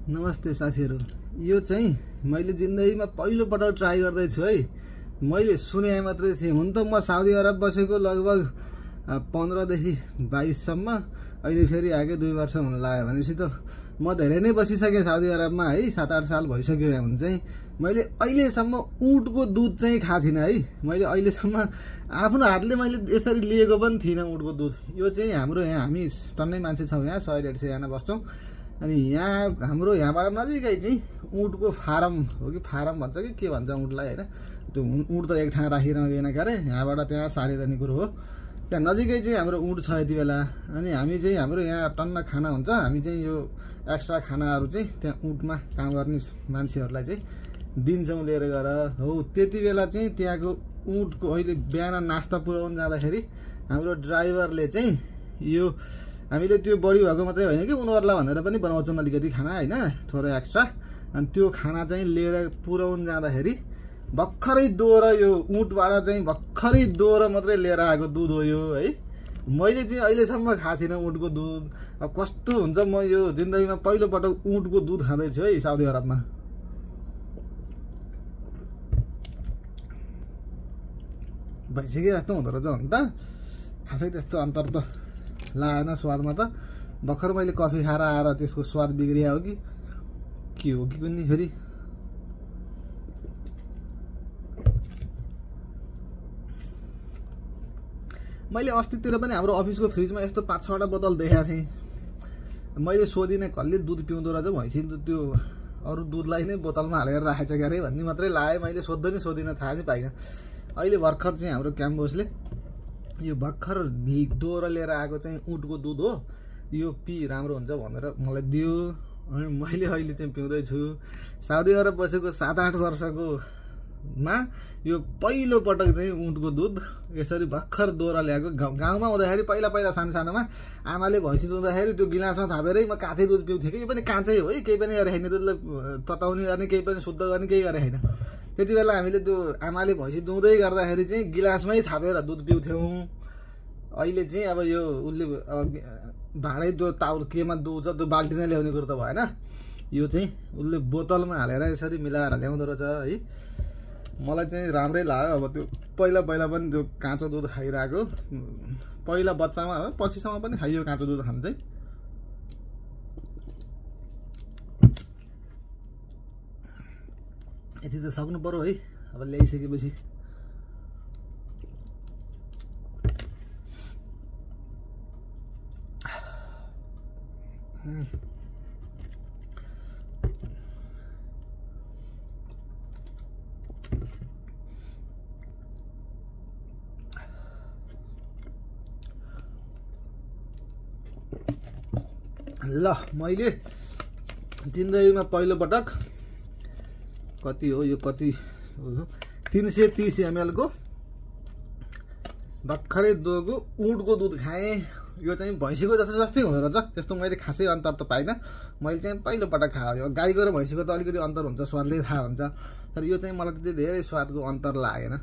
नमस्ते साथीहरु। यो चाहिँ मैले जिन्दगीमा पहिलो पटक ट्राई गर्दै छु है। मैले सुने मात्रै थिएँ। हुन त म साउदी अरब बसेको लगभग 15 देखि 22 सम्म। अहिले फेरि आके 2 वर्ष हुन लाग्यो भनेपछि त म धेरै नै बसिसके साउदी अरबमा है। 7-8 साल भइसक्यो यहाँ हुन चाहिँ। मैले अहिलेसम्म ऊँटको दुध चाहिँ खाथिन है। मैले अहिलेसम्म आफ्नो हातले मैले यसरी लिएको पनि थिइन ऊँटको दुध। यो चाहिँ हाम्रो यहाँ हामी टन्नै मान्छे छौं यहाँ 100-150 जना बस्छौं। अनि यहाँ हाम्रो यहाँबाट नजिकै चाहिँ ऊँटको फारम हो कि फारम भन्छ कि के भन्छ ऊँटलाई हैन। त्यो ऊँट त एक ठाउँ राखिरहँदैन क्यारे, यहाँबाट त्यहाँ सारिरहने कुरो हो। त्यहाँ नजिकै चाहिँ हाम्रो ऊँट छ यति बेला। अनि हामी चाहिँ हाम्रो यहाँ टन्न खाना हुन्छ। हामी चाहिँ यो एक्स्ट्रा खानाहरू चाहिँ त्यहाँ ऊँटमा काम गर्ने मान्छेहरूलाई चाहिँ दिन्छौँ लिएर गएर। हो त्यति बेला चाहिँ त्यहाँको ऊँटको अहिले बिहान नास्ता पुर्याउन जाँदाखेरि हाम्रो ड्राइभरले चाहिँ यो हामीले त्यो बढी भएको मात्रै होइन कि उनीहरूलाई भनेर पनि बनाउँछौँ अलिकति खाना हैन, थोरै एक्स्ट्रा। अनि त्यो खाना चाहिँ लिएर पुर्याउन जाँदाखेरि भर्खरै दोहोरो यो ऊँटबाट चाहिँ भर्खरै दोहोरो मात्रै लिएर आएको दुध हो यो है। मैले चाहिँ अहिलेसम्म खाएको थिइनँ ऊँटको दुध। अब कस्तो हुन्छ, म यो जिन्दगीमा पहिलो पटक ऊँटको दुध खाँदैछु है साउदी अरबमा। भइसक्यो जस्तो हुँदो रहेछ हुन त। खासै त्यस्तो अन्तर त लागेन स्वादमा त। भर्खर मैले कफी खाएर आएर त्यसको स्वाद बिग्रिया हो कि के हो कि पनि फेरि। मैले अस्तितिर पनि हाम्रो अफिसको फ्रिजमा यस्तो 5-6 वटा बोतल देखेको थिएँ। मैले सोधिनँ कसले दुध पिउँदो रहेछ, भैँसी त्यो अरू दुधलाई नै बोतलमा हालेर राखेछ क्यारे भन्ने मात्रै लाग्यो। मैले सोधिनँ थाहा नै पाइनँ। अहिले भर्खर चाहिँ हाम्रो क्याम्बोसले यो भर्खर दोहोरो लिएर आएको चाहिँ ऊँटको दुध हो, यो पी राम्रो हुन्छ भनेर मलाई दियो। अनि मैले अहिले चाहिँ पिउँदैछु। साउदी अरब बसेको 7-8 वर्षको मा यो पहिलो पटक चाहिँ ऊँटको दुध यसरी भर्खर दोहोरो ल्याएको। गाउँमा हुँदाखेरि पहिला सानोमा आमाले भैँसी दुहुँदाखेरि त्यो गिलासमा थापेरै म काँचै दुध पिउँथेँ कि। यो पनि काँचै हो है, केही पनि गरे होइन, दुधलाई तताउने गर्ने केही पनि शुद्ध गर्ने केही गरे होइन। त्यति बेला हामीले त्यो आमाले भैँसी दुहुँदै गर्दाखेरि चाहिँ गिलासमै थापेर दुध पिउँथ्यौँ। अहिले चाहिँ अब यो उसले भाँडै त्यो ताउ केमा दुहुन्छ त्यो बाल्टिनै ल्याउने कुरो त भएन। यो चाहिँ उसले बोतलमा हालेर यसरी मिलाएर ल्याउँदो रहेछ है। मलाई चाहिँ राम्रै लाग्यो। अब त्यो पहिला पनि त्यो काँचो दुध खाइरहेको, पहिला बच्चामा हो पछिसम्म पनि खाइयो काँचो दुध खान चाहिँ। यति त सक्नु पर्यो है अब ल्याइसकेपछि। ल मैले जिन्दगीमा पहिलो पटक कति हो यो, कति 330 ml को भर्खरै दोको ऊँटको दुध खाएँ। यो चाहिँ भैँसीको जस्तै हुँदो रहेछ, त्यस्तो मैले खासै अन्तर त पाइनँ। मैले चाहिँ पहिलो पटक खायो। गाईको र भैँसीको त अलिकति अन्तर हुन्छ, स्वादले थाहा हुन्छ। तर यो चाहिँ मलाई त्यति धेरै स्वादको अन्तर लागेन।